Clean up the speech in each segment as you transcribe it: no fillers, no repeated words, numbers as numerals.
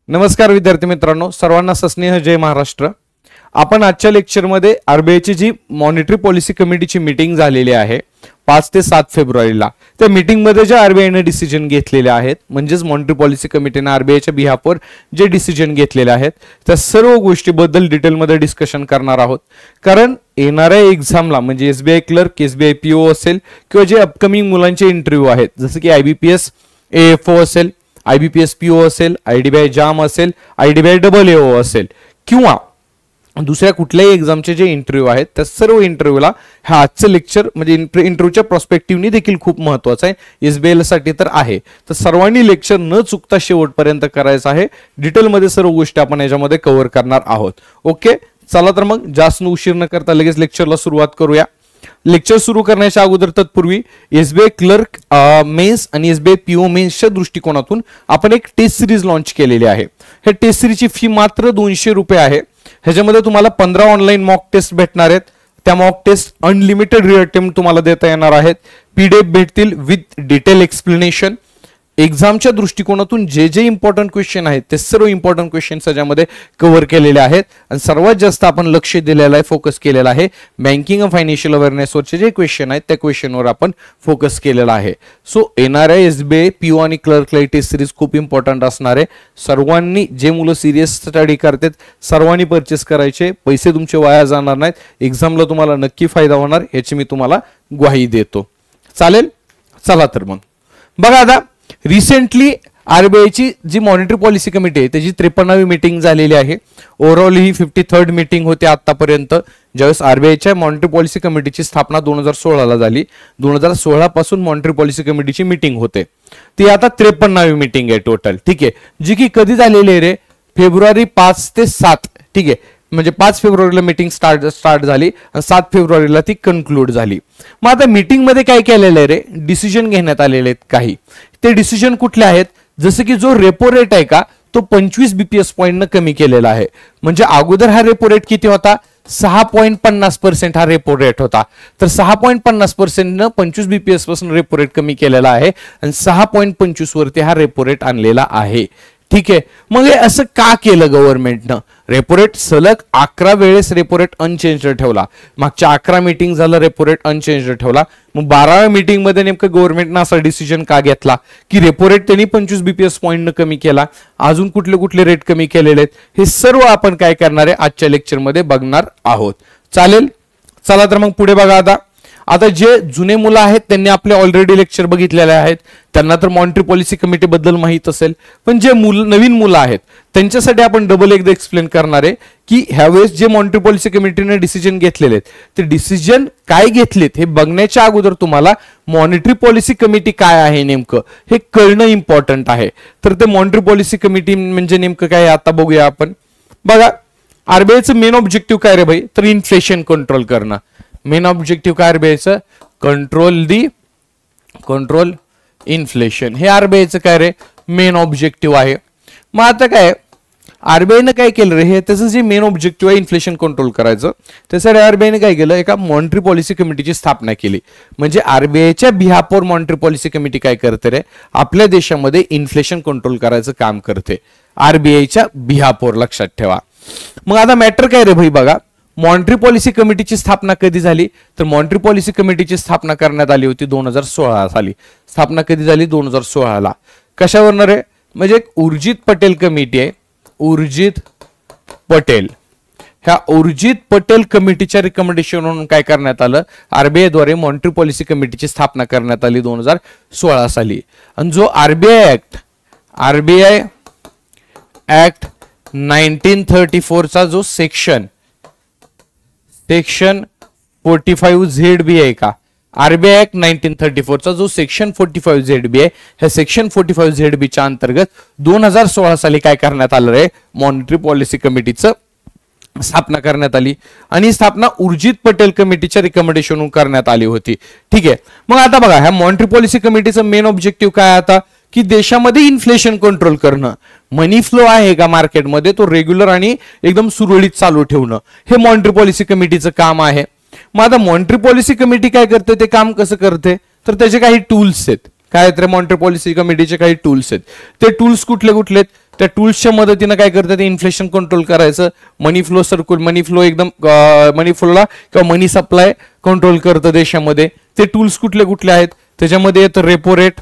नमस्कार विद्यार्थी मित्रांनो, सर्वांना सस्नेह जय महाराष्ट्र। आपण आजच्या लेक्चरमध्ये आरबीआयची जी मॉनिटरी पॉलिसी कमिटीची मीटिंग झालेली आहे 5 ते 7 फेब्रुवारीला, त्या मीटिंगमध्ये जे आरबीआयने डिसिजन घेतलेले आहेत, म्हणजेच मॉनिटरी पॉलिसी कमिटीने आरबीआयच्या बिहाफवर जे डिसिजन घेतलेले आहेत त्या सर्व गोष्टीबद्दल डिटेलमध्ये डिस्कशन करणार आहोत। कारण येणाऱ्या एक्झामला म्हणजे एसबीआय क्लर्क, एसबीआय पीओ असेल किंवा जे अपकमिंग मुलांचे इंटरव्ह्यू आहेत, जसे की आयबीपीएस एएफओ असेल, आयबीपीएस पीओ असेल, आयडीबीआय जाम असेल, आयडीबीआय डबल एओ असेल किंवा दुसऱ्या कुठल्याही एक्झामचे जे इंटरव्ह्यू आहेत त्या सर्व इंटरव्ह्यूला हा आजचं लेक्चर म्हणजे इंटरव्ह्यूच्या पर्स्पेक्टिव्हनी देखील खूप महत्त्वाचं आहे, एसबीआय साठी तर आहे। तर सर्वांनी लेक्चर न चुकता शेवटपर्यंत करायचं आहे। डिटेलमध्ये सर्व गोष्टी आपण याच्यामध्ये कव्हर करणार आहोत। ओके, चला तर मग जास्त उशीर न करता लगेच लेक्चरला सुरुवात करूया। लेक्चर सुरू करण्याच्या अगोदर तत्पूर्वी एसबीआय क्लर्क मेन्स आणि एसबीआय पीओ मेन्सच्या दृष्टिकोनातून आपण एक टेस्ट सिरीज लॉन्च केलेली आहे। हे टेस्ट सिरीजची फी मात्र 200 रुपये आहे। ह्याच्यामध्ये तुम्हाला 15 ऑनलाईन मॉक टेस्ट भेटणार आहेत। त्या मॉक टेस्ट अनलिमिटेड रिअटेम्प्ट तुम्हाला देता येणार आहेत। पीडीएफ भेटतील विथ डिटेल एक्सप्लेनेशन। एक्झामच्या दृष्टिकोनातून जे जे इम्पॉर्टंट क्वेश्चन आहेत ते सर्व इम्पॉर्टंट क्वेश्चन याच्यामध्ये कव्हर केलेले आहेत आणि सर्वात जास्त आपण लक्ष दिलेलं आहे, फोकस केलेला आहे बँकिंग आणि फायनान्शियल अवेअरनेसवरचे जे क्वेश्चन आहेत त्या क्वेश्चनवर आपण फोकस केलेला आहे। सो येणाऱ्या एसबीआय पीओ आणि क्लर्क टेस्ट सिरीज खूप इम्पॉर्टंट असणार आहे। सर्वांनी, जे मुलं सिरियस स्टडी करतात सर्वांनी परचेस करायचे, पैसे तुमचे वाया जाणार नाहीत, एक्झामला तुम्हाला नक्की फायदा होणार याची मी तुम्हाला ग्वाही देतो। चालेल, चला तर मग बघा, आता रिसेंटली आरबीआयची जी मॉनिटरी पॉलिसी कमिटी आहे त्याची 53वी मीटिंग झालेली आहे। ओव्हरऑल ही 53rd मीटिंग होती आतापर्यंत। ज्यावेळेस आरबीआयच्या मॉनिटरी पॉलिसी कमिटीची स्थापना 2016ला झाली, 2016 पासून मॉनिटरी पॉलिसी कमिटीची मीटिंग होते, ती आता 53वी मीटिंग आहे टोटल। ठीक आहे, जी की कधी झालेली आहे रे, फेब्रुवारी 5 ते 7। ठीक आहे, म्हणजे 5 फेब्रुवारीला मीटिंग स्टार्ट झाली आणि 7 फेब्रुवारीला ती कन्क्लूड झाली। मग आता मीटिंग मध्ये काय केलेलं आहे रे, डिसिजन घेण्यात आलेले आहेत काही। ते डिसिजन कुठले आहेत, जसे की जो रेपो रेट आहे का तो 25 बीपीएस पॉइंट न कमी केलेला आहे। म्हणजे अगोदर हा रेपो रेट किती होता, 6.50% हा रेपो रेट होता। तर 6.50% न 25 बीपीएस पासून रेपो रेट कमी केलेला आहे आणि 6.25 वरती हा रेपो रेट आणलेला आहे। ठीक आहे, मग हे असं का केलं गव्हर्नमेंटनं? रेपो रेट सलग 11 वेळेस रेपो रेट अनचेंज्ड ठेवला। मागच्या 11 मीटिंग झालं रेपो रेट अनचेंज्ड ठेवला। मग 12व्या मीटिंग मध्ये नेमकं गव्हर्नमेंटनं असा डिसिजन का घेतला की रेपो रेट त्यांनी 25 बीपीएस पॉइंट न कमी केला, अजून कुठले कुठले रेट कमी केलेले आहेत, हे सर्व आपण काय करणार आहे आजच्या लेक्चर मध्ये बघणार आहोत। चालेल, चला तर मग पुढे बघा। आता जे जुने मुलं आहेत त्यांनी आपले ऑलरेडी लेक्चर बघितलेले आहेत, त्यांना तर मॉनिटरी पॉलिसी कमिटी बद्दल माहित असेल, पण जे नवीन मुलं आहेत त्यांच्यासाठी आपण डबल एकदा एक्सप्लेन करणार आहे की ह्यावेळेस जे मॉनिटरी पॉलिसी कमिटीने डिसिजन घेतलेले आहेत ते डिसिजन काय घेतलेत हे बघण्याच्या अगोदर तुम्हाला मॉनिटरी पॉलिसी कमिटी काय आहे नेमकं हे कळणं इम्पॉर्टंट आहे। तर ते मॉनिटरी पॉलिसी कमिटी म्हणजे नेमकं काय आता बघूया आपण। बघा, आरबीआयचं मेन ऑब्जेक्टिव्ह काय रे भाई, तर इन्फ्लेशन कंट्रोल करणं। मेन ऑब्जेक्टिव्ह काय आरबीआयचं, कंट्रोल इन्फ्लेशन, हे आरबीआयचं काय रे मेन ऑब्जेक्टिव्ह आहे। मग आता काय आरबीआयने काय केलं रे, हे त्याचं जे मेन ऑब्जेक्टिव्ह आहे इन्फ्लेशन कंट्रोल करायचं, त्यासाठी आरबीआयने काय केलं, एका मॉनिटरी पॉलिसी कमिटीची स्थापना केली। म्हणजे आरबीआयच्या बिहाफवर मॉनिटरी पॉलिसी कमिटी काय करते रे, आपल्या देशामध्ये इन्फ्लेशन कंट्रोल करायचं काम करते आरबीआयच्या बिहाफवर, लक्षात ठेवा। मग आता मॅटर काय रे भाई, बघा मॉनिटरी पॉलिसी कमिटीची स्थापना कधी झाली, तर मॉनिटरी पॉलिसी कमिटीची स्थापना करण्यात आली होती 2016 साली। स्थापना कधी झाली, 2016ला। कशावरनं रे, म्हणजे एक उर्जित पटेल कमिटी आहे, उर्जित पटेल, ह्या उर्जित पटेल कमिटीच्या रिकमेंडेशनवरून काय करण्यात आलं, आरबीआय द्वारे मॉनिटरी पॉलिसी कमिटीची स्थापना करण्यात आली 2016 साली। आणि जो आरबीआय ऍक्ट 1934 जो सेक्शन 45ZB आहे का, आरबीआय ऍक्ट 1934 जो सेक्शन 45ZB आहे, ह्या सेक्शन 45ZB च्या अंतर्गत 2016 साली काय करण्यात आलं रे, मॉनिटरी पॉलिसी कमिटीचं स्थापना करण्यात आली आणि स्थापना उर्जित पटेल कमिटीच्या रिकमेंडेशनवरून करण्यात आली होती। ठीक आहे, मग आता बघा ह्या मॉनिटरी पॉलिसी कमिटीचं मेन ऑब्जेक्टिव्ह काय आता की देशामध्ये इन्फ्लेशन कंट्रोल करणं, मनी फ्लो आहे का मार्केटमध्ये तो रेग्युलर आणि एकदम सुरळीत चालू ठेवणं, हे मॉनिटरी पॉलिसी कमिटीचं काम आहे। मग आता मॉनिटरी पॉलिसी कमिटी काय करते, ते काम कसं करते, तर त्याचे काही टूल्स आहेत। काय आहेत रे मॉनिटरी पॉलिसी कमिटीचे काही टूल्स आहेत, ते टूल्स कुठले कुठले आहेत, त्या टूल्सच्या मदतीनं काय करतात, इन्फ्लेशन कंट्रोल करायचं, मनी फ्लो एकदम मनी फ्लोला किंवा मनी सप्लाय कंट्रोल करतं देशामध्ये. ते टूल्स कुठले कुठले आहेत, त्याच्यामध्ये येतं रेपो रेट.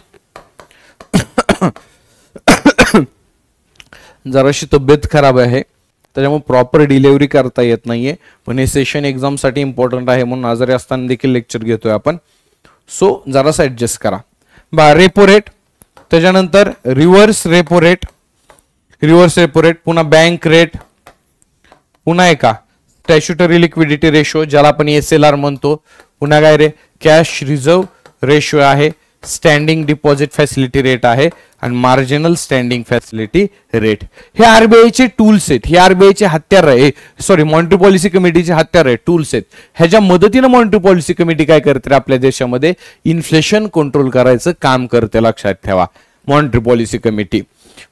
जराशी तब्येत खराब आहे त्याच्यामुळे प्रॉपर डिलिव्हरी करता येत नाहीये, पण हे सेशन एक्झामसाठी इम्पॉर्टंट आहे म्हणून आजारी असताना देखील लेक्चर घेतोय आपण. सो जरासा ऍडजस्ट करा. रेपो रेट, त्याच्यानंतर रिव्हर्स रेपो रेट, पुन्हा बँक रेट, पुन्हा एका स्टॅच्युटरी लिक्विडिटी रेशो ज्याला आपण SLR म्हणतो, पुन्हा काय रे कॅश रिझर्व्ह रेशो आहे, स्टँडिंग डिपॉझिट फॅसिलिटी रेट आहे आणि मार्जिनल स्टँडिंग फॅसिलिटी रेट. हे आरबीआयचे टूल्स आहेत, हे आरबीआयचे हत्यार आहे, सॉरी मॉनिटरी पॉलिसी कमिटीचे हत्यार आहे, टूल्स आहेत. ह्याच्या मदतीने मॉनिटरी पॉलिसी कमिटी काय करते, आपल्या देशामध्ये इन्फ्लेशन कंट्रोल करायचं काम करते. लक्षात ठेवा मॉनिटरी पॉलिसी कमिटी.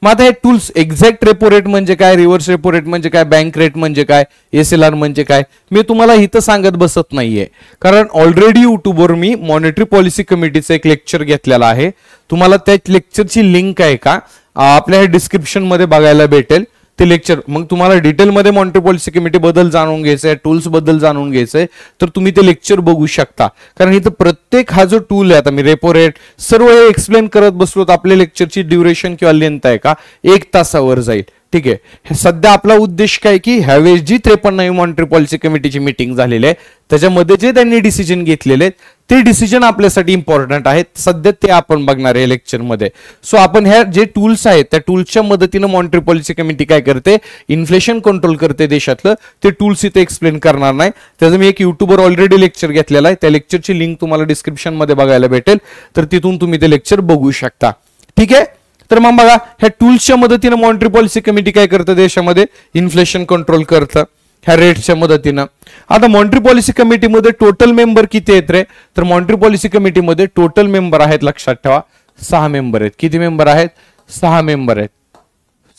मग आता हे टूल्स एक्झॅक्ट रेपो रेट म्हणजे काय, रिव्हर्स रेपो रेट म्हणजे काय, बँक रेट म्हणजे काय, SLR म्हणजे काय, मी तुम्हाला इथं सांगत बसत नाहीये, कारण ऑलरेडी युट्यूबवर मी मॉनिटरी पॉलिसी कमिटीचं एक लेक्चर घेतलेला आहे. तुम्हाला त्या लेक्चरची लिंक आहे का आपल्या हे डिस्क्रिप्शन मध्ये बघायला भेटेल ते लेक्चर. मग तुम्हाला डिटेलमध्ये मॉनिटरी पॉलिसी कमिटी बद्दल जाणून घ्यायचंय, टूल्स बद्दल जाणून घ्यायचंय, तर तुम्ही ते लेक्चर बघू शकता. कारण इथं प्रत्येक हा जो टूल आहे, आता मी रेपो रेट सर्व हे एक्सप्लेन करत बसलो तर आपल्या लेक्चरची ड्युरेशन किंवा लेंथ आहे का 1 तासावर जाईल. ठीक आहे. सध्या आपला उद्देश काय की ह्यावेळेस जी 53वी मॉनिटरी पॉलिसी कमिटीची मीटिंग झालेली आहे त्याच्यामध्ये जे त्यांनी डिसिजन घेतलेले आहेत ते डिसिजन आपल्यासाठी इम्पॉर्टंट आहेत. सध्या ते आपण बघणार आहे लेक्चरमध्ये. सो आपण ह्या जे टूल्स आहेत त्या टूल्सच्या मदतीने मॉनिटरी पॉलिसी कमिटी काय करते, इन्फ्लेशन कंट्रोल करते देशातलं. ते टूल्स इथे एक्सप्लेन करणार नाही, त्याचं मी एक युट्यूबवर ऑलरेडी लेक्चर घेतलेला आहे. त्या लेक्चरची लिंक तुम्हाला डिस्क्रिप्शन मध्ये बघायला भेटेल, तर तिथून तुम्ही ते लेक्चर बघू शकता. ठीक आहे. तर मग बघा ह्या टूल्सच्या मदतीने मॉनिटरी पॉलिसी कमिटी काय करतं, देशामध्ये इन्फ्लेशन कंट्रोल करतं ह्या रेट्सच्या मदतीनं. आता मॉनिटरी पॉलिसी कमिटीमध्ये टोटल मेंबर किती आहेत रे, तर मॉनिटरी पॉलिसी कमिटीमध्ये टोटल मेंबर आहेत, लक्षात ठेवा 6 मेंबर आहेत. किती मेंबर आहेत, 6 मेंबर आहेत,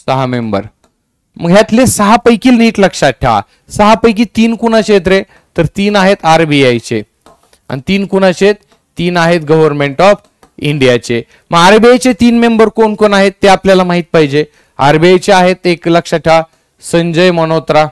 6 मेंबर. मग ह्यातले 6 पैकी नीट लक्षात ठेवा, 6 पैकी 3 कुणाचे आहेत रे, तर 3 आहेत आरबीआयचे आणि 3 कुणाचे आहेत, 3 आहेत गव्हर्नमेंट ऑफ इंडियाचे. मग आरबीआयचे 3 मेंबर कोण कोण आहेत ते आपल्याला माहित पाहिजे. आरबीआयचे आहेत एक लक्षात ठेवा संजय मनोत्रा.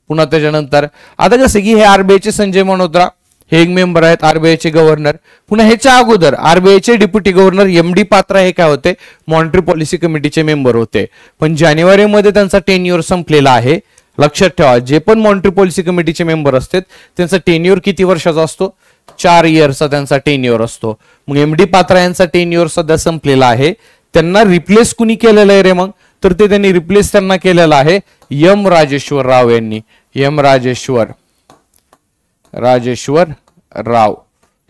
पुन्हा त्याच्यानंतर आता कसं की हे आरबीआयचे संजय मनोत्रा हे एक मेंबर आहेत, आरबीआयचे गव्हर्नर. पुन्हा ह्याच्या अगोदर आरबीआयचे डेप्युटी गव्हर्नर MD पात्रा हे काय होते, मॉनिटरी पॉलिसी कमिटीचे मेंबर होते. पण जानेवारीमध्ये त्यांचा टेन्युअर संपलेला आहे. लक्षात ठेवा जे पण मॉनिटरी पॉलिसी कमिटीचे मेंबर असतात त्यांचा टेन्युअर किती वर्षाचा असतो, 4 इयर्सचा त्यांचा टेन्युअर असतो. मग MD पात्रा यांचा टेन्युअर सध्या संपलेला आहे. त्यांना रिप्लेस कुणी केलेलं आहे रे, मग तर ते त्यांनी रिप्लेस त्यांना केलेलं आहे M राजेश्वर राव यांनी. M राजेश्वर राव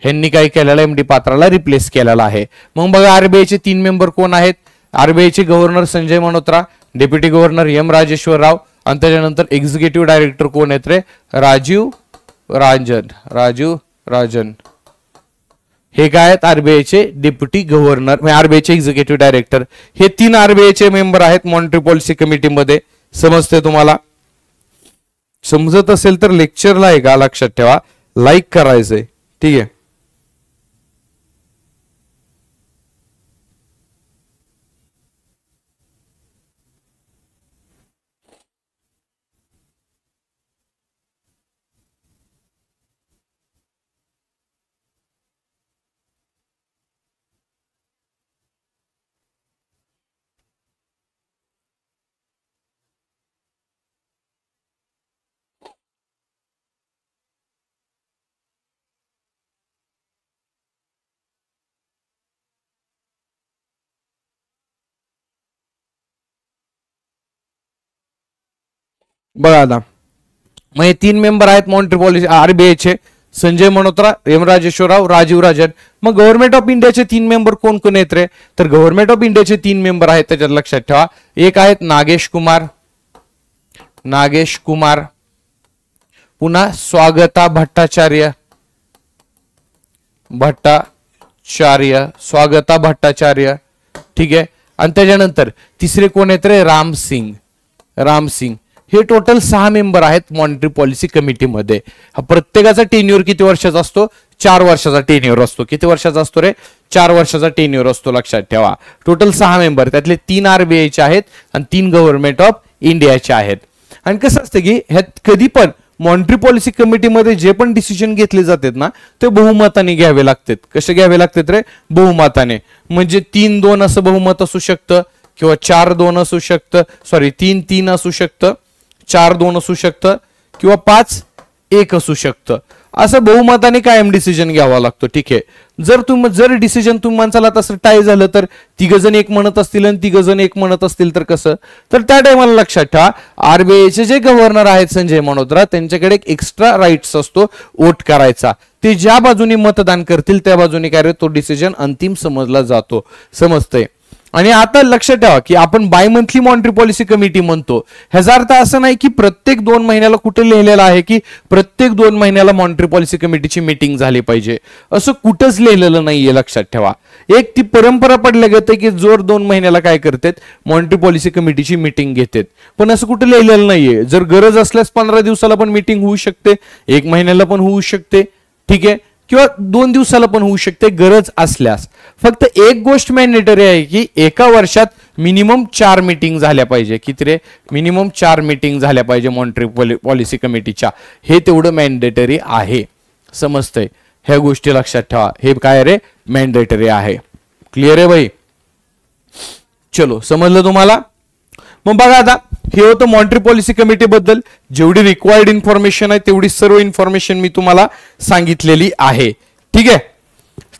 यांनी काय केलेलं MD पात्राला रिप्लेस केलेला आहे. मग बघा आरबीआयचे 3 मेंबर कोण आहेत, आरबीआयचे governor Sanjay Malhotra, deputy governor M Rajeshwar Rao आणि त्याच्यानंतर एक्झिक्युटिव्ह डायरेक्टर कोण आहेत रे, राजीव राजन. हे काय आहेत आरबीआयचे डेप्युटी गव्हर्नर, आरबीआयचे एक्झिक्युटिव्ह डायरेक्टर. हे 3 आरबीआयचे मेंबर आहेत मॉनिटरी पॉलिसी कमिटीमध्ये. समजते तुम्हाला? समजत असेल तर लेक्चरला आहे का लक्षात ठेवा लाईक करायचंय. ठीक आहे. बघा आता मग हे 3 मेंबर आहेत मॉनिटरी पॉलिसी आरबीआयचे, संजय मनोत्रा, M राजेश्वर राव, राजीव राजन. मग गव्हर्नमेंट ऑफ इंडियाचे 3 मेंबर कोण कोण आहेत रे, तर गव्हर्नमेंट ऑफ इंडियाचे 3 मेंबर आहेत त्याच्यात लक्षात ठेवा. एक आहेत नागेश कुमार, पुन्हा स्वागता भट्टाचार्य, ठीक आहे. आणि त्याच्यानंतर तिसरे कोण आहेत रे, राम सिंग. हे टोटल 6 मेंबर आहेत मॉनिटरी पॉलिसी कमिटीमध्ये. प्रत्येकाचा टेन्युअर किती वर्षाचा असतो, 4 वर्षाचा टेन्युअर असतो. किती वर्षाचा असतो रे? 4 वर्षाचा टेन्युअर असतो, लक्षात ठेवा. टोटल 6 मेंबर, त्यातले 3 आरबीआयचे आहेत आणि 3 गव्हर्नमेंट ऑफ इंडियाचे आहेत. आणि कसं असतं की ह्यात कधी पण मॉनिटरी पॉलिसी कमिटीमध्ये जे पण डिसिजन घेतले जातात ना ते बहुमताने घ्यावे लागतात. कसे घ्यावे लागतात रे? बहुमताने. म्हणजे 3-2 असं बहुमत असू शकतं किंवा 4-2 असू शकतं, सॉरी 3-3 असू शकतं, 4-2 असू शकतं किंवा 5-1 असू शकतं. असं बहुमताने कायम डिसिजन घ्यावा लागतो. ठीक आहे. जर डिसिजन तुम्ही माणसाला तसं टाय झालं तर 3 जण एक म्हणत असतील आणि 3 जण एक म्हणत असतील तर कसं? तर त्या टायमाला लक्षात ठेवा आरबीआयचे जे गव्हर्नर आहेत संजय मल्होत्रा त्यांच्याकडे एक एक्स्ट्रा राईट्स असतो वोट करायचा. ते ज्या बाजूने मतदान करतील त्या बाजूने काय तो डिसिजन अंतिम समजला जातो. समजतंय? आणि आता लक्षात ठेवा की आपण bimonthly monetary policy committee म्हणतो. ह्याचा अर्थ असं नाही की प्रत्येक 2 महिन्याला कुठे लिहिलेलं आहे की प्रत्येक 2 महिन्याला मॉनिटरी पॉलिसी कमिटीची मीटिंग झाली पाहिजे, असं कुठंच लिहिलेलं नाहीये. लक्षात ठेवा. एक ती परंपरा पडल्या गेते की जोर 2 महिन्याला काय करतात मॉनिटरी पॉलिसी कमिटीची मीटिंग घेतात, पण असं कुठं लिहिलेलं नाहीये. जर गरज असल्यास 15 दिवसाला पण मीटिंग होऊ शकते, 1 महिन्याला पण होऊ शकते. ठीक आहे. किंवा 2 दिवसाला पण होऊ शकते गरज असल्यास. फक्त एक गोष्ट मॅन्डेटरी आहे की एका वर्षात मिनिमम 4 मीटिंग झाल्या पाहिजे. किती रे? मिनिमम 4 मीटिंग झाल्या पाहिजे मॉनिटरी पॉलिसी कमिटीच्या. हे तेवढं मॅन्डेटरी आहे. समजतंय? ह्या गोष्टी लक्षात ठेवा. हे काय रे? मॅन्डेटरी आहे. क्लिअर आहे भाई? चलो, समजलं तुम्हाला? मग बघा आता हे होतं मॉनिटरी पॉलिसी कमिटी बद्दल. जेवढी रिक्वायर्ड इन्फॉर्मेशन आहे तेवढी सर्व इन्फॉर्मेशन मी तुम्हाला सांगितलेली आहे. ठीक आहे.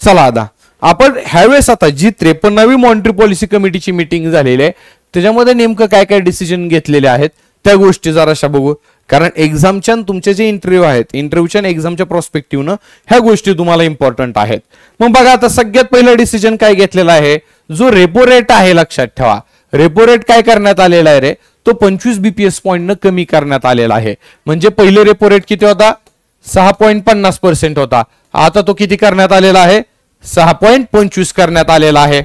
चला आता आपण ह्यावेळेस आता जी 53वी मॉनिटरी पॉलिसी कमिटीची मीटिंग झालेली आहे त्याच्यामध्ये नेमकं काय काय डिसिजन घेतलेले आहेत त्या गोष्टी जराशा बघू. कारण एक्झामच्या तुमचे जे इंटरव्ह्यू आहेत, इंटरव्ह्यूच्या आणि एक्झामच्या प्रोस्पेक्टिव्हनं ह्या गोष्टी तुम्हाला इम्पॉर्टंट आहेत. मग बघा आता सगळ्यात पहिलं डिसिजन काय घेतलेला आहे? जो रेपो रेट आहे, लक्षात ठेवा रेपो रेट काय करण्यात आलेला आहे रे? तो 25 बीपीएस पॉइंट न कमी करण्यात आलेला आहे. म्हणजे पहिले रेपो रेट किती होता? 6.50% होता. आता तो किती करण्यात आलेला आहे? 6.25 करण्यात आलेला आहे.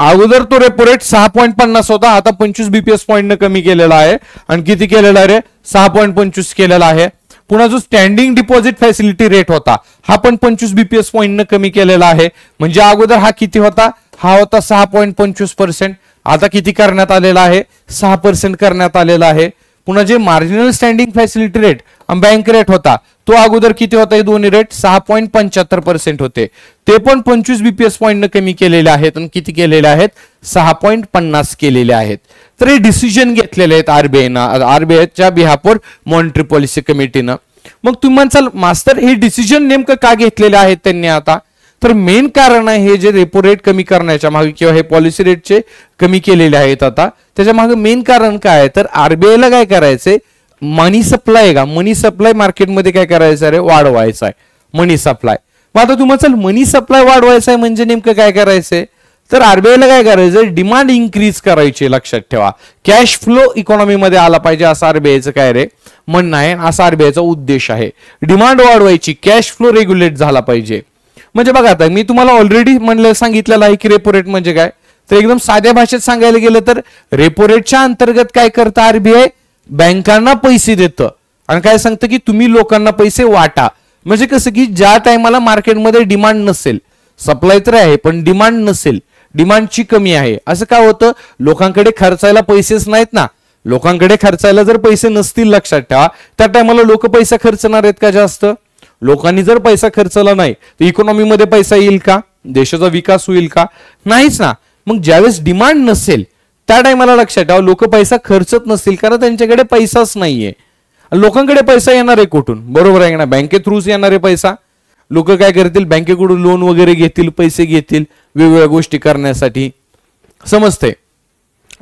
अगोदर तो रेपो रेट 6.50 होता, आता 25 बीपीएस पॉइंट न कमी केलेला आहे. आणि किती केलेला आहे रे? 6.25 केलेला आहे. पुन्हा जो स्टँडिंग डिपॉझिट फॅसिलिटी रेट होता हा पण 25 बीपीएस पॉइंट न कमी केलेला आहे. म्हणजे अगोदर हा किती होता? हा होता 6.25%. आता किती करण्यात आलेला आहे? 6% करण्यात आलेला आहे. पुन्हा जे मार्जिनल स्टँडिंग फॅसिलिटी रेट आणि बँक रेट होता तो अगोदर किती होता? हे दोन्ही रेट 6.75% होते. ते पण 25 बीपीएस पॉइंट न कमी केलेले आहेत. आणि किती केलेले आहेत? 6.50 केलेले आहेत. तर हे डिसिजन घेतलेले आहेत आरबीआयच्या बिहाफवर मॉनिटरी पॉलिसी कमिटीनं. मग तुम्ही म्हणसाल मास्तर हे डिसिजन नेमकं का घेतलेले आहेत त्यांनी आता? तर मेन कारण आहे हे जे रेपो रेट कमी करण्याच्या मागे किंवा हे पॉलिसी रेटचे कमी केलेले आहेत आता त्याच्या मागे मेन कारण काय आहे? तर आरबीआयला काय करायचंय? मनी सप्लाय का मनी सप्लाय मार्केटमध्ये काय करायचं आहे? वाढवायचा आहे मनी सप्लाय. मग आता तुम्ही म्हणसाल मनी सप्लाय वाढवायचा आहे म्हणजे नेमकं काय करायचंय? तर आरबीआयला काय करायचं? डिमांड इन्क्रीज करायची. लक्षात ठेवा कॅश फ्लो इकॉनॉमीमध्ये आला पाहिजे असं आरबीआयचं काय रे म्हणणं आहे. असा आरबीआयचा उद्देश आहे. डिमांड वाढवायची, कॅश फ्लो रेग्युलेट झाला पाहिजे. म्हणजे बघा आता मी तुम्हाला ऑलरेडी सांगितलेलं आहे की रेपो रेट म्हणजे काय. तर एकदम साध्या भाषेत सांगायला गेलं तर रेपो रेटच्या अंतर्गत काय करतं आरबीआय? बँकांना पैसे देतं आणि काय सांगतं की तुम्ही लोकांना पैसे वाटा. म्हणजे कसं की ज्या टायमाला मार्केटमध्ये डिमांड नसेल, सप्लाय तर आहे पण डिमांड नसेल, डिमांडची कमी आहे, असं काय होतं? लोकांकडे खर्चायला पैसेच नाहीत ना. लोकांकडे खर्चायला जर पैसे नसतील लक्षात ठेवा त्या टायमाला लोक पैसा खर्चणार आहेत का जास्त? लोकांनी जर पैसा खर्चला नाही तर इकॉनॉमीमध्ये पैसा येईल का? देशाचा विकास होईल का? नाहीच ना. मग ज्यावेळेस डिमांड नसेल त्या टायमाला लक्षात ठेवा लोक पैसा खर्चत नसतील कारण त्यांच्याकडे पैसाच नाहीये. लोकांकडे पैसा येणार आहे कुठून? बरोबर आहे ना, बँके थ्रूच येणार आहे पैसा. लोक काय करतील? बँकेकडून लोन वगैरे घेतील, पैसे घेतील वेगवेगळ्या गोष्टी करण्यासाठी. समजतंय?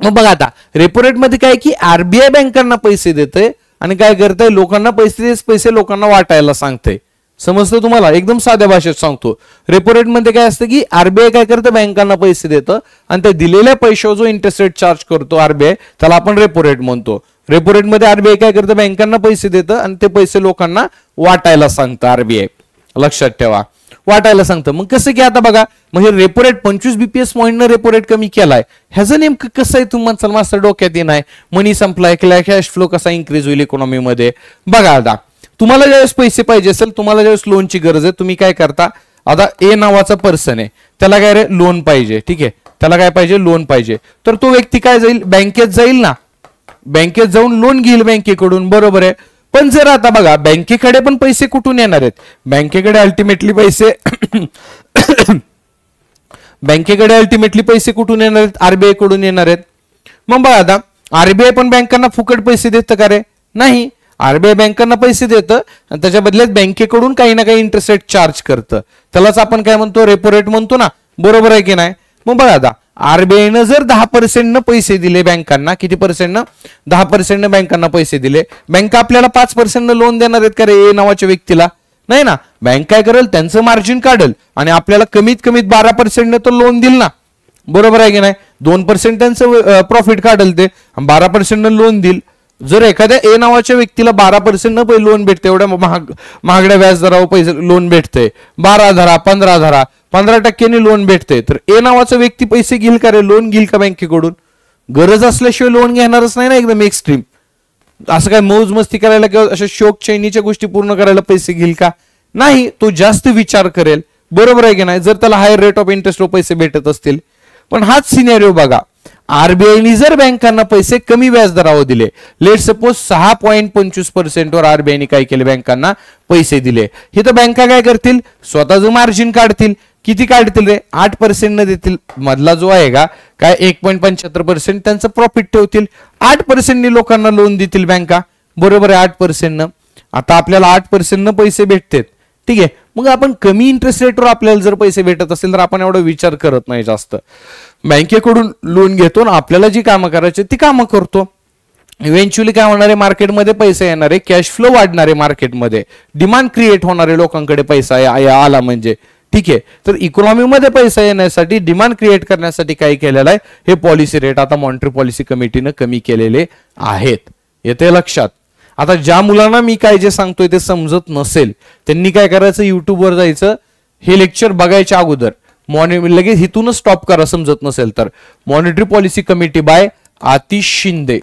मग बघा आता रेपो रेट मध्ये काय की आरबीआय बँकांना पैसे देते आणि काय करतंय? लोकांना पैसे लोकांना वाटायला सांगते. समजतं तुम्हाला? एकदम साध्या भाषेत सांगतो. रेपो रेट मध्ये काय असतं की आरबीआय काय करतं? बँकांना पैसे देतं आणि त्या दिलेल्या पैशावर जो इंटरेस्ट रेट चार्ज करतो आरबीआय त्याला आपण रेपो रेट म्हणतो. रेपो रेट मध्ये आरबीआय काय करतं? बँकांना पैसे देतं आणि ते पैसे लोकांना वाटायला सांगतं आरबीआय. लक्षात ठेवा. वाटायला सांगतं. मग कसं की आता बघा, मग हे रेपो रेट 25 बीपीएस पॉईंटनं रेपो रेट कमी केलाय, ह्याचं नेमकं कसं आहे तुम्हाला मास्तर डोक्यात येणार. मनी संपलाय, कॅश फ्लो कसा इन्क्रीज होईल इकॉनॉमीमध्ये. बघा आता तुम्हाला ज्यावेळेस पैसे पाहिजे असेल, तुम्हाला ज्यावेळेस लोनची गरज आहे, तुम्ही काय करता, आता ए नावाचा पर्सन आहे, त्याला काय रे लोन पाहिजे. ठीक आहे, त्याला काय पाहिजे, लोन पाहिजे. तर तो व्यक्ती काय जाईल, बँकेत जाईल ना, बँकेत जाऊन लोन घेईल बँकेकडून, बरोबर आहे. पण जर आता बघा बँकेकडे पण पैसे कुठून येणार आहेत, बँकेकडे अल्टिमेटली पैसे बँकेकडे अल्टिमेटली पैसे कुठून येणार आहेत, आरबीआय कडून येणार आहेत. मग बघा आता आरबीआय पण बँकांना फुकट पैसे देतं का रे, नाही. आरबीआय बँकांना पैसे देतं आणि त्याच्या बदल्यात बँकेकडून काही ना काही इंटरेस्ट रेट चार्ज करतं, त्यालाच आपण काय म्हणतो, रेपो रेट म्हणतो ना, बरोबर आहे की नाही. मग बघा आता आरबीआयनं जर 10% पैसे दिले बँकांना, किती पर्सेंटनं, 10% बँकांना पैसे दिले, बँका आपल्याला 5% लोन देणार आहेत का रे ए नावाच्या व्यक्तीला, नाही ना. बँक काय करेल, त्यांचं मार्जिन काढेल आणि आपल्याला कमीत कमी 12% तो लोन देईल ना, बरोबर आहे की नाही. 2% त्यांचं प्रॉफिट काढेल ते, 12% लोन देईल. जर एखाद्या ए नावाच्या व्यक्तीला 12% लोन भेटते, एवढ्या महागड्या व्याजदरावर पैसे लोन भेटते, 12 धरा 15 धरा, 15% लोन भेटते, तर ए नावाचा व्यक्ती पैसे घेईल का रे, लोन घेईल का बँकेकडून. गरज असल्याशिवाय लोन घेणारच नाही ना, एकदम एक्स्ट्रीम. असं काय मौज मस्ती करायला किंवा अशा शौक चैनीच्या गोष्टी पूर्ण करायला पैसे घेईल का, नाही. तो जास्त विचार करेल, बरोबर आहे की नाही, जर त्याला हायर रेट ऑफ इंटरेस्टवर पैसे भेटत असतील. पण हाच सिनेरिओ बघा, आरबीआयने जर बँकांना पैसे कमी व्याजदरावर दिले, लेट सपोज 6.25% वर आरबीआयने काय केले, बँकांना पैसे दिले, हे तर बँका काय करतील, स्वतःचं मार्जिन काढतील. किती काढतील रे, 8% देतील. मधला जो आहे का काय 1.75% त्यांचं प्रॉफिट ठेवतील. 8% लोकांना लोन देतील बँका, बरोबर आहे, 8%. आता आपल्याला 8% पैसे भेटतात, ठीक आहे. मग आपण कमी इंटरेस्ट रेटवर आपल्याला जर पैसे भेटत असेल तर आपण एवढा विचार करत नाही जास्त, बँकेकडून लोन घेतो, आपल्याला जी कामं करायची ती कामं करतो. इव्हेंच्युअली काय होणार आहे, मार्केटमध्ये पैसे येणार आहे, कॅश फ्लो वाढणार आहे, मार्केटमध्ये डिमांड क्रिएट होणार आहे, लोकांकडे पैसा आला म्हणजे, ठीक आहे. तर इकॉनॉमीमध्ये पैसा येण्यासाठी, डिमांड क्रिएट करण्यासाठी काय केलेलं आहे, हे पॉलिसी रेट आता मॉनिटरी पॉलिसी कमिटीनं कमी केलेले आहेत. येते लक्षात. आता ज्या मुलांना मी काय जे सांगतोय ते समजत नसेल, त्यांनी काय करायचं, युट्यूबवर जायचं, हे लेक्चर बघायच्या अगोदर लगेच इथूनच स्टॉप करा समजत नसेल तर. Monetary policy committee by Atish Shinde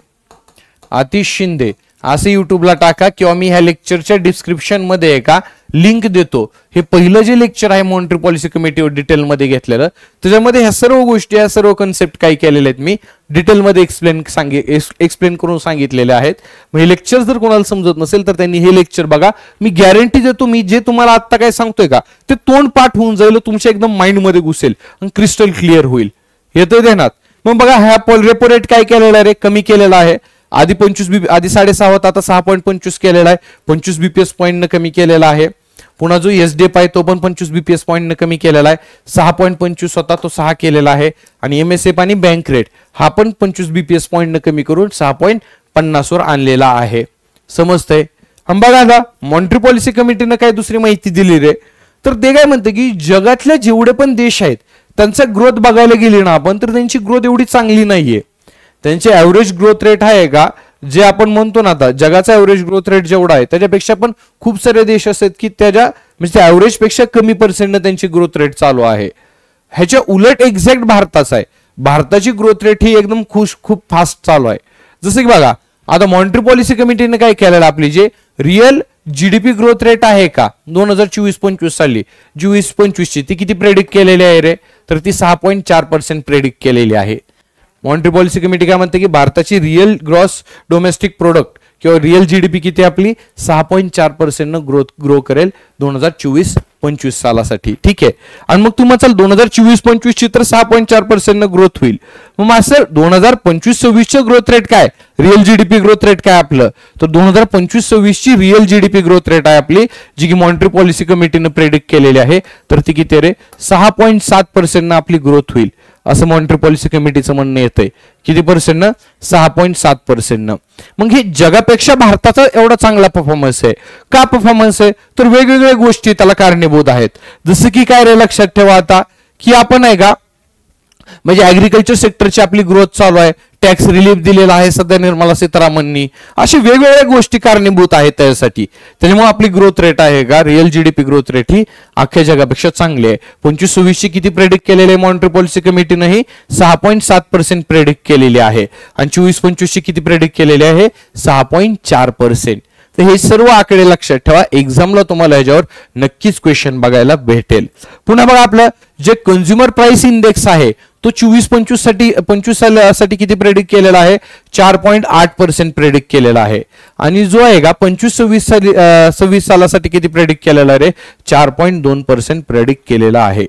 असं युट्यूबला टाका, किंवा मी ह्या लेक्चरच्या डिस्क्रिप्शन मध्ये एका लिंक देतो. हे पहिलं जे लेक्चर आहे मॉनिटरी पॉलिसी कमिटीवर डिटेलमध्ये घेतलेलं, त्याच्यामध्ये ह्या सर्व गोष्टी, ह्या सर्व कन्सेप्ट काय केलेले आहेत मी डिटेलमध्ये एक्सप्लेन करून सांगितलेले आहेत. हे लेक्चर जर कोणाला समजत नसेल तर त्यांनी हे लेक्चर बघा. मी गॅरंटी देतो, मी जे तुम्हाला आता काय सांगतोय का ते तोंड पाठ होऊन जाईल, तुमच्या एकदम माइंड मध्ये घुसेल आणि क्रिस्टल क्लिअर होईल. येतोय ध्यानात. मग बघा ह्या रेपो रेट काय केलेला आहे, कमी केलेला आहे. आधी 25 आधी 6.5 होता, आता 6.25 केलेला आहे, 25 बीपीएस पॉईंटनं कमी केलेला आहे. पुन्हा जो एसडीएफ आहे तो पण 25 बीपीएस पॉईंटनं कमी केलेला आहे. 6.25 होता तो 6 केलेला आहे. आणि एमएसएफ आणि बँक रेट हा पण 25 बीपीएस पॉईंटनं कमी करून 6.50 वर आणलेला आहे. समजतंय. बघा आता मॉनिटरी पॉलिसी कमिटीनं काय दुसरी माहिती दिली रे, तर ते काय म्हणते की जगातले जेवढे पण देश आहेत त्यांचा ग्रोथ बघायला गेली ना आपण, तर त्यांची ग्रोथ एवढी चांगली नाहीये. त्यांचे ऍव्हरेज ग्रोथ रेट आहे का, जे आपण म्हणतो ना आता जगाचा ऍव्हरेज ग्रोथ रेट जेवढा आहे त्याच्यापेक्षा पण खूप सारे देश असतात की त्याच्या म्हणजे ऍव्हरेज पेक्षा कमी पर्सेंटने त्यांची ग्रोथ रेट चालू आहे. ह्याच्या उलट एक्झॅक्ट भारताचा आहे. भारताची ग्रोथ रेट ही एकदम खूप फास्ट चालू आहे. जसं की बघा आता मॉनिटरी पॉलिसी कमिटीने काय केलेलं, आपली जे रिअल जीडीपी ग्रोथ रेट आहे का 2024-25 साली 24-25 ची ती किती प्रेडिक्ट केलेली आहे रे, तर ती 6.4% प्रेडिक्ट केलेली आहे. मॉनिटरी पॉलिसी कमिटी काय म्हणते की भारताची रिअल ग्रॉस डोमेस्टिक प्रोडक्ट किंवा रिअल जीडीपी किती आपली 6.4% ग्रो करेल 2024-25 सालासाठी. ठीक आहे. आणि मग तुम्हाला 2024-25 ची तर 6.4% ग्रोथ होईल. मग मास्टर 2025-26 चं ग्रोथ रेट काय, रिअल जीडीपी ग्रोथ रेट काय आपलं, तर 2025-26 ची रिअल जीडीपी ग्रोथ रेट आहे आपली जी की मॉनिटरी पॉलिसी कमिटीने प्रेडिक्ट केलेली आहे, तर ती किती रे 6.7% आपली ग्रोथ होईल असं मॉनिटरी पॉलिसी कमिटीचं म्हणणं येतंय. किती पर्सेंट, 6.7%. मग हे जगापेक्षा भारताचा एवढा चांगला परफॉर्मन्स आहे का, परफॉर्मन्स आहे तर वेगवेगळ्या गोष्टी त्याला कारणीभूत आहेत. जसं की काय रे, लक्षात ठेवा आता की आपण आहे का म्हणजे ऍग्रिकल्चर सेक्टरची आपली ग्रोथ चालू आहे, टॅक्स रिलीफ दिलेला आहे सध्या निर्मला सीतारामननी, अशी वेगवेगळ्या गोष्टी कारणीभूत आहेत त्यासाठी. त्याच्यामुळे आपली ग्रोथ रेट आहे का, रिअल जीडीपी ग्रोथ रेट ही अख्ख्या जगापेक्षा चांगली आहे. 25-26 ची किती प्रेडिक्ट केलेले आहे मॉनिटरी पॉलिसी कमिटीने, ही 6.7% प्रेडिक्ट केलेली आहे. आणि 24-25 ची किती प्रेडिक्ट केलेली आहे, 6.4%. तर हे सर्व आकडे लक्षात ठेवा, एक्झामला तुम्हाला याच्यावर नक्कीच क्वेश्चन बघायला भेटेल. पुन्हा बघा आपलं जे कंझ्युमर प्राइस इंडेक्स आहे तो 24-25 साठी किती प्रेडिक्ट केलेला आहे, 4.8% प्रेडिक्ट केलेला आहे. आणि जो आहे का 25-26 सालासाठी किती प्रेडिक्ट केलेला आहे, 4.2% प्रेडिक्ट केलेला आहे.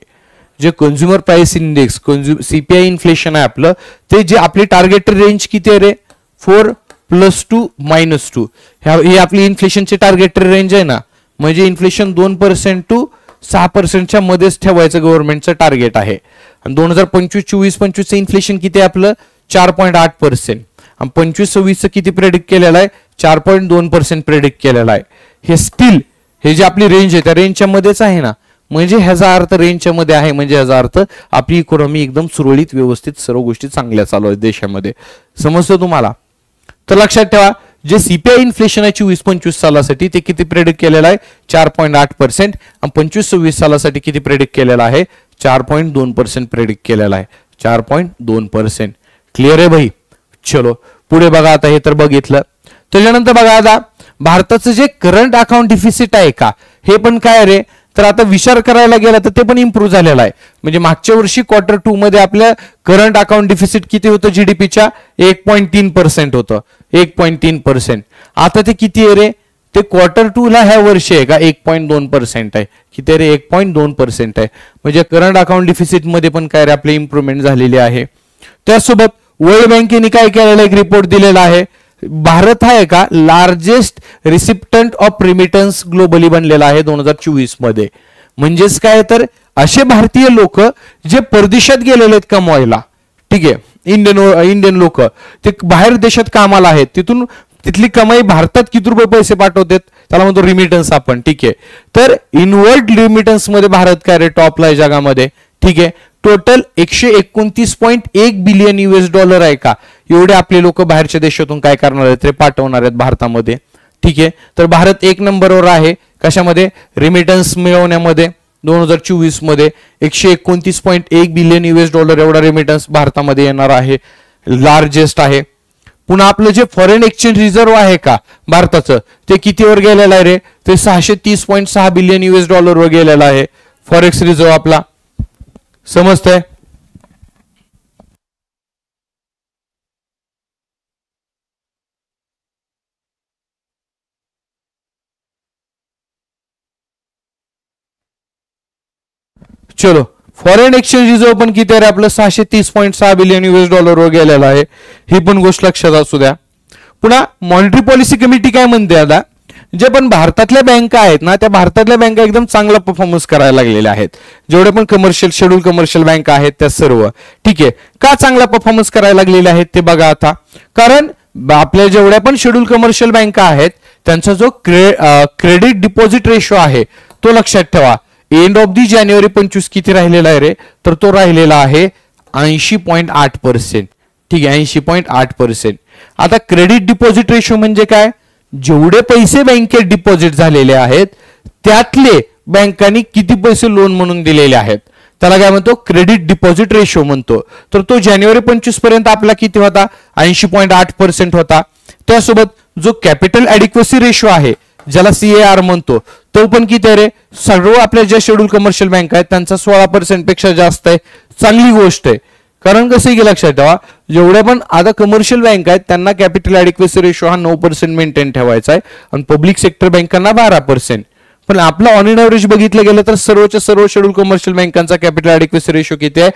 जे consumer price index CPI inflation आहे आपलं, ते जे आपली टार्गेट रेंज किती आहे रे, 4+2 -2, ही आपली इन्फ्लेशनची टार्गेट रेंज आहे ना. म्हणजे इन्फ्लेशन 2% to 6% मध्येच ठेवायचं गव्हर्नमेंटचं टार्गेट आहे. आणि 2025-24-25 इन्फ्लेशन किती आहे आपलं, 4.8%. आणि 25-26 किती प्रेडिक्ट केलेला आहे, 4.2% प्रेडिक्ट केलेला आहे. हे स्टील हे जे आपली रेंज आहे त्या रेंजच्या मध्येच आहे ना. म्हणजे ह्याचा अर्थ रेंजच्या मध्ये आहे, म्हणजे ह्याचा अर्थ आपली इकॉनॉमी एकदम सुरळीत व्यवस्थित सर्व गोष्टी चांगल्या चालू आहेत देशामध्ये. समजतं तुम्हाला? तर लक्षात ठेवा, जे सीपीआय इन्फ्लेशन आहे 24-25 सालासाठी ते किती प्रेडिक्ट केलेलं आहे, 4.8%. आणि 25-26 सालासाठी किती प्रेडिक्ट केलेला आहे, 4.2% प्रेडिक्ट केलेला आहे, 4.2%. क्लिअर आहे भाई? चलो पुढे बघा. आता हे तर बघितलं. त्याच्यानंतर बघा आता भारताचं जे करंट अकाउंट डिफिसिट आहे का, हे पण काय रे, तर आता विचार करायला गेला तर ते पण इम्प्रूव्ह झालेला आहे. म्हणजे मागच्या वर्षी Q2 मध्ये आपल्या करंट अकाउंट डिफिसिट किती होतं, जीडीपीच्या 1.3% होतं, 1.3%. आता ते किती आहे रे, ते Q2 ला ह्या वर्षी आहे का 1.2% आहे. किती रे, 1.2% आहे. म्हणजे करंट अकाउंट डिफिसिट मध्ये पण काय रे आपली इम्प्रूव्हमेंट झालेली आहे. त्यासोबत वर्ल्ड बँकेने काय केलेला एक रिपोर्ट दिलेला आहे, भारत आहे का लार्जेस्ट रिसिप्टंट ऑफ रिमिटन्स ग्लोबली बनलेला आहे 2024 मध्ये. म्हणजेच काय, तर असे भारतीय लोक जे परदेशात गेलेले आहेत कमवायला, ठीक आहे, इंडियन लोक ते बाहेर देशात कामाला आहेत, तिथून तिथली कमाई भारतात किती रुपये पैसे पाठवतात त्याला म्हणतो रिमिटन्स आपण, ठीक आहे. तर इनवर्ड रिमिटन्स मध्ये भारत काय रे टॉपला आहे जगामध्ये, ठीक आहे. टोटल 129.1 बिलियन US$ आहे का, एवढे आपले लोक बाहेरच्या देशातून काय करणार आहेत ते पाठवणार आहेत भारतामध्ये, ठीक आहे. तर भारत 1 नंबरवर आहे कशामध्ये, रिमिटन्स मिळवण्यामध्ये. 2024 मध्ये 129.1 बिलियन US$ एवढा रिमिटन्स भारतामध्ये येणार आहे, लार्जेस्ट आहे. पुन्हा आपलं जे फॉरेन एक्सचेंज रिझर्व्ह आहे का भारताचं, ते कितीवर गेलेलं आहे रे, ते 630.6 बिलियन US$ वर गेलेला आहे फॉरेक्स रिझर्व्ह आपला. समजतंय? चलो फॉरेन एक्सचेंज रिझर्व्ह पण किती आहे आपलं, 630.6 बिलियन US$ वर गेलेला आहे. ही पण गोष्ट लक्षात असू द्या. पुन्हा मॉनिटरी पॉलिसी कमिटी काय म्हणते, आता जे पण भारतातल्या बँका आहेत ना, त्या भारतातल्या बँका एकदम चांगला परफॉर्मन्स करायला लागलेल्या आहेत. जेवढे पण कमर्शियल शेड्यूल कमर्शियल बँका आहेत त्या सर्व, ठीक आहे. का चांगला परफॉर्मन्स करायला लागलेले आहेत ते बघा आता. कारण आपल्या जेवढ्या पण शेड्यूल कमर्शियल बँका आहेत त्यांचा जो क्रेडिट डिपॉझिट रेशो आहे तो लक्षात ठेवा. एंड ऑफ दी जानेवारी 25 किती राहिलेला आहे रे, तर तो राहिलेला आहे 80.8%, ठीक आहे, 80.8%. आता क्रेडिट डिपॉझिट रेशो म्हणजे काय, जेवढे पैसे बँकेत डिपॉझिट झालेले आहेत त्यातले बँकांनी किती पैसे लोन म्हणून दिलेले आहेत त्याला काय म्हणतो, क्रेडिट डिपॉझिट रेशो म्हणतो. तर तो जानेवारी 25 पर्यंत आपला किती होता, 80.8% होता. त्यासोबत जो कॅपिटल ॲडिक्वसी रेशो आहे ज्याला CAR म्हणतो, तो पण किती आहे रे, सर्व आपल्या ज्या शेड्यूल कमर्शियल बँक आहेत त्यांचा 16% पेक्षा जास्त आहे. चांगली गोष्ट आहे. कारण कसं की लक्षात ठेवा, जेवढ्या पण आता कमर्शियल बँक आहेत त्यांना कॅपिटल ॲडिक्वसी रेशो हा 9% मेंटेन ठेवायचा आहे आणि पब्लिक सेक्टर बँकांना 12%. पण आपला ऑन इन एव्हरेज बघितलं गेलं तर सर्वच्या सर्व शेड्यूल कमर्शियल बँकांचा कॅपिटल ॲडिक्वसी रेशो किती आहे,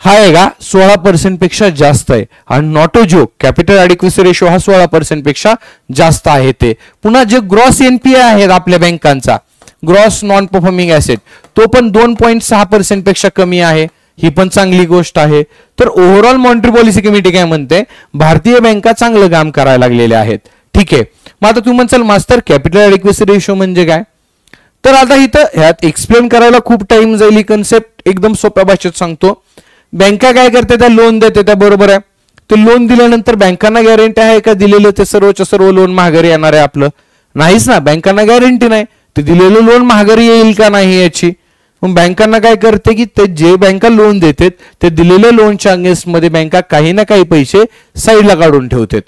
हा आहे का 16% पेक्षा जास्त आहे. आणि not a joke, capital adequacy ratio हा 16% पेक्षा जास्त आहे ते. पुन्हा जे ग्रॉस NPA आहेत आपल्या बँकांचा, ग्रॉस नॉन परफॉर्मिंग ऍसेट, तो पण 2.6% पेक्षा कमी आहे. ही पण चांगली गोष्ट आहे. तर ओव्हरऑल मॉनिटरी पॉलिसी कमिटी काय म्हणते, भारतीय बँका चांगलं काम करायला लागलेले आहेत, ठीक आहे. मग आता तुम्ही म्हणसाल मास्तर कॅपिटल ॲडिक्वसी रेशो म्हणजे काय, तर आता इथं ह्यात एक्सप्लेन करायला खूप टाइम जाईल. ही कन्सेप्ट एकदम सोप्या भाषेत सांगतो. बँका काय करते, त्या लोन देते त्या, बरोबर आहे. ते लोन दिल्यानंतर बँकांना गॅरंटी आहे का दिलेलं ते सर्वच्या सर्व लोन महागारी येणार आहे आपलं? नाहीच ना, बँकांना गॅरंटी नाही. ते दिलेलं लोन महागारी येईल का नाही याची. मग बँकांना काय करते की ते जे बँका लोन देतात ते दिलेल्या लोनच्या अगेन्स्ट मध्ये बँका काही ना काही पैसे साईडला काढून ठेवतात.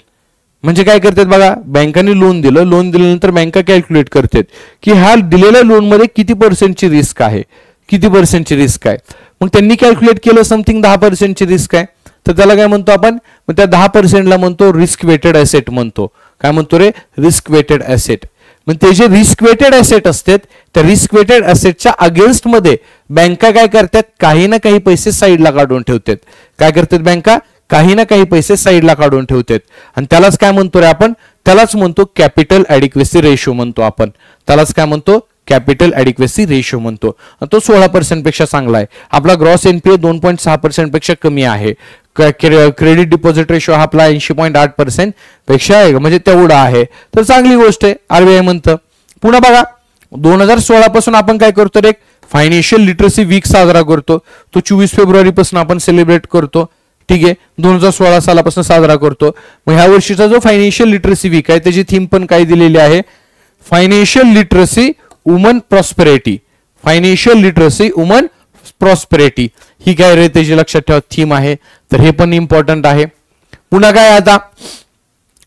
म्हणजे काय करतात बघा, बँकांनी लोन दिलं, लोन दिल्यानंतर बँका कॅल्क्युलेट करतात की ह्या दिलेल्या लोन मध्ये किती पर्सेंटची रिस्क आहे, किती पर्सेंटची रिस्क आहे. मग त्यांनी कॅल्क्युलेट केलं समथिंग 10% रिस्क आहे, तर त्याला काय म्हणतो आपण, मग त्या 10%ला म्हणतो रिस्क वेटेड ऍसेट म्हणतो. काय म्हणतो रे, रिस्क वेटेड ऍसेट. मग ते जे रिस्क वेटेड ऍसेट असतात त्या रिस्क वेटेड ऍसेटच्या अगेन्स्ट मध्ये बँका काय करतात, काही ना काही पैसे साईडला काढून ठेवतात. काय करतात बँका, काही ना काही पैसे साईडला काढून ठेवतात. आणि त्यालाच काय म्हणतो रे आपण, त्यालाच म्हणतो कॅपिटल ॲडिक्वेसी रेशो म्हणतो आपण. त्यालाच काय म्हणतो, कॅपिटल ॲडिक्वेसी रेशो म्हणतो. तो 16% पेक्षा चांगला आहे. आपला ग्रॉस एनपीए 2.6% पेक्षा कमी आहे. क्रेडिट डिपॉझिट रेशो हा आपला 80.8% पेक्षा आहे, म्हणजे तेवढा आहे. तर चांगली गोष्ट आहे, आरबीआय म्हणतं. पुन्हा बघा 2016 पासून आपण काय करतो रे, फायनान्शियल लिटरसी वीक साजरा करतो. तो 24 फेब्रुवारी पासून आपण सेलिब्रेट करतो. ठीक आहे, 2016 सालापासून साजरा करतो. मग ह्या वर्षीचा जो फायनान्शियल लिटरसी वीक आहे त्याची थीम पण काय दिलेली आहे, financial literacy woman prosperity. Financial literacy woman prosperity ही काय रे त्याची लक्षात ठेवा थीम आहे. तर हे पण इम्पॉर्टंट आहे. पुन्हा काय, आता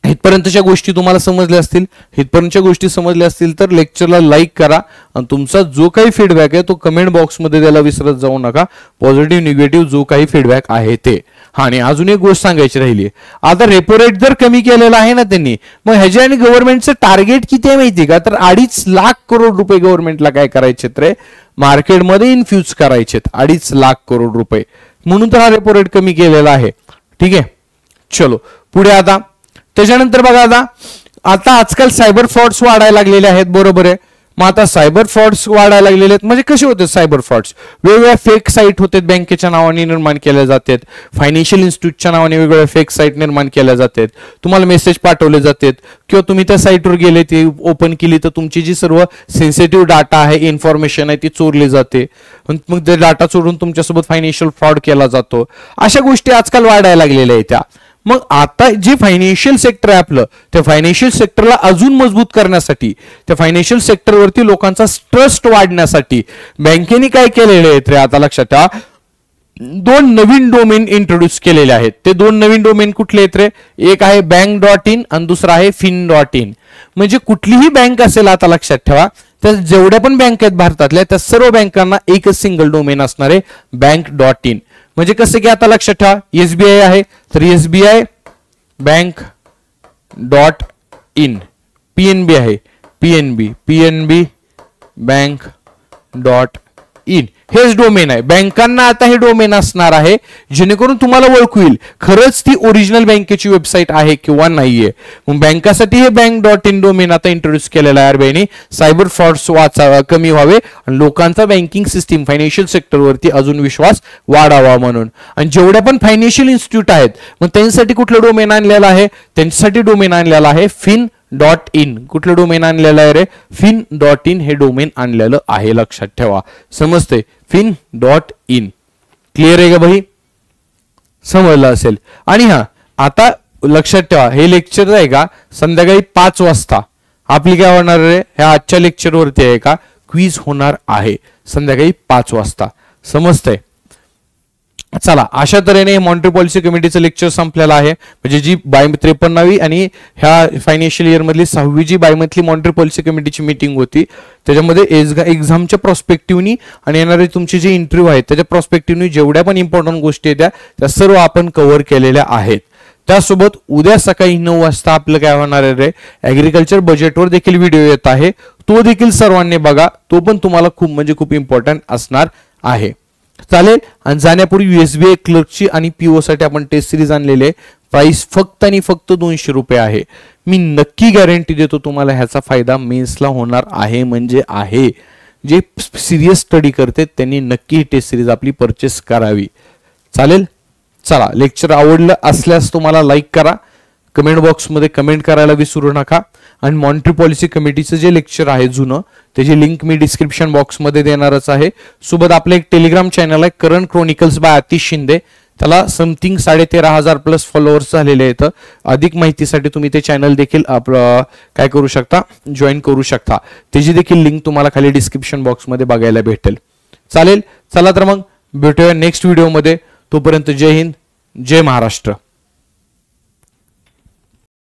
इथपर्यंतच्या गोष्टी तुम्हाला समजल्या असतील, इथपर्यंतच्या गोष्टी समजल्या असतील तर लेक्चरला लाईक करा आणि तुमचा जो काही फीडबॅक आहे तो कमेंट बॉक्समध्ये द्यायला विसरत जाऊ नका. पॉझिटिव्ह निगेटिव्ह जो काही फीडबॅक आहे ते. आणि अजून एक गोष्ट सांगायची राहिली, आता रेपो रेट जर कमी केलेला आहे ना त्यांनी, मग ह्याच्या आणि गव्हर्नमेंटचं टार्गेट किती आहे माहिती का, तर 2.5 लाख करोड रुपये गव्हर्नमेंटला काय करायचे रे, मार्केटमध्ये इन्फ्यूज करायचेत. 2.5 लाख करोड रुपये, म्हणून तर हा रेपो रेट कमी केलेला आहे. ठीक आहे, चलो पुढे. आता त्याच्यानंतर बघा, आता आजकाल सायबर फ्रॉड्स वाढायला लागलेले आहेत, बरोबर आहे. मग आता सायबर फ्रॉड्स वाढायला लागलेले आहेत म्हणजे कसे होते सायबर फ्रॉड्स, वेगवेगळ्या फेक साईट होते, बँकेच्या नावाने निर्माण केल्या जातात, फायनान्शियल इन्स्टिट्यूटच्या नावाने वेगवेगळ्या फेक साईट निर्माण केल्या जातात. तुम्हाला मेसेज पाठवले जातात किंवा तुम्ही त्या साईटवर गेले, ती ओपन केली तर तुमची जी सर्व सेन्सिटिव्ह डाटा आहे, इन्फॉर्मेशन आहे ती चोरली जाते. मग ते डाटा चोरून तुमच्यासोबत फायनान्शियल फ्रॉड केला जातो. अशा गोष्टी आजकाल वाढायला लागलेल्या आहेत त्या. मग आता जे फायनान्शियल सेक्टर आहे आपलं, त्या फायनान्शियल सेक्टरला अजून मजबूत करण्यासाठी, त्या फायनान्शियल सेक्टरवरती लोकांचा ट्रस्ट वाढण्यासाठी बँकेने काय केलेले आहेत रे, आता लक्षात ठेवा, 2 नवीन डोमेन इंट्रोड्यूस केलेले आहेत. ते 2 नवीन डोमेन कुठले आहेत रे, एक आहे bank.in आणि दुसरा आहे fin.in. म्हणजे कुठलीही बँक असेल, आता लक्षात ठेवा, त्या जेवढ्या पण बँक आहेत भारतातल्या त्या सर्व बँकांना एकच सिंगल डोमेन असणार आहे, bank.in. म्हणजे कसं की आता लक्षात ठेवा, एसबीआय आहे तर एसबीआय bank.in, पीएनबी आहे पीएनबी bank.in, हेच डोमेन आहे. बँकांना आता हे डोमेन असणार आहे जेणेकरून तुम्हाला ओळखू येईल खरंच ती ओरिजिनल बँकेची वेबसाईट आहे किंवा नाहीये. मग बँकासाठी हे bank.in डोमेन आता इंट्रोड्यूस केलेला आहे आरबीआयने, सायबर फ्रॉड्स कमी व्हावे आणि लोकांचा बँकिंग सिस्टीम फायनान्शियल सेक्टरवरती अजून विश्वास वाढावा म्हणून. आणि जेवढ्या पण फायनान्शियल इन्स्टिट्यूट आहेत मग त्यांच्यासाठी कुठलं डोमेन आणलेलं आहे, त्यांच्यासाठी डोमेन आणलेलं आहे fin.in. कुठलं डोमेन आणलेलं आहे रे, fin.in हे डोमेन आणलेलं आहे, लक्षात ठेवा. समजते, fin.in. क्लिअर आहे का भाई, समजलं असेल. आणि हा आता लक्षात ठेवा, हे लेक्चर आहे का संध्याकाळी 5 वाजता आपली काय होणार रे, ह्या आजच्या लेक्चरवरती आहे का क्विज होणार आहे संध्याकाळी 5 वाजता. समजतंय. चला, अशा तऱ्हेने मॉनिटरी पॉलिसी कमिटीचं लेक्चर संपलेलं आहे. म्हणजे जी 53वी आणि ह्या फायनान्शियल इयर मधली 6वी जी बायमंथली मॉनिटरी पॉलिसी कमिटीची मीटिंग होती त्याच्यामध्ये एक्झामच्या प्रॉस्पेक्टिव्हनी आणि येणारे तुमचे जे इंटरव्ह्यू आहेत त्याच्या प्रॉस्पेक्टिव्हनी जेवढ्या पण इम्पॉर्टंट गोष्टी आहेत त्या सर्व आपण कव्हर केलेल्या आहेत. त्यासोबत उद्या सकाळी 9 वाजता आपलं काय होणार आहे रे, ऍग्रिकल्चर बजेटवर देखील व्हिडिओ येत आहे, तो देखील सर्वांनी बघा, तो पण तुम्हाला खूप म्हणजे खूप इम्पॉर्टंट असणार आहे. चालेल. आणि जाण्यापूर्वी यूएसबीआय क्लर्कची आणि पीओ साठी आपण टेस्ट सिरीज आणलेली आहे. प्राइस फक्त आणि फक्त 200 रुपये आहे. मी नक्की गॅरंटी देतो तुम्हाला ह्याचा फायदा मेन्सला होणार आहे. म्हणजे आहे जे सिरियस स्टडी करते त्यांनी नक्की ही टेस्ट सिरीज आपली परचेस करावी. चालेल. चला, लेक्चर आवडलं असल्यास तुम्हाला लाईक करा, कमेंट बॉक्समध्ये कमेंट करायला विसरू नका. आणि मॉनिटरी पॉलिसी कमिटीचं जे लेक्चर आहे जुनं त्याची लिंक मी डिस्क्रिप्शन बॉक्समध्ये देणारच आहे. सोबत आपलं एक टेलिग्राम चॅनल आहे current chronicles by Atish Shinde, त्याला समथिंग 13,500 प्लस फॉलोअर्स झालेले आहेत. अधिक माहितीसाठी तुम्ही ते चॅनल देखील काय करू शकता, जॉईन करू शकता. त्याची देखील लिंक तुम्हाला खाली डिस्क्रिप्शन बॉक्समध्ये बघायला भेटेल. चालेल, चला तर मग भेटूया नेक्स्ट व्हिडिओमध्ये. तोपर्यंत जय हिंद, जय महाराष्ट्र.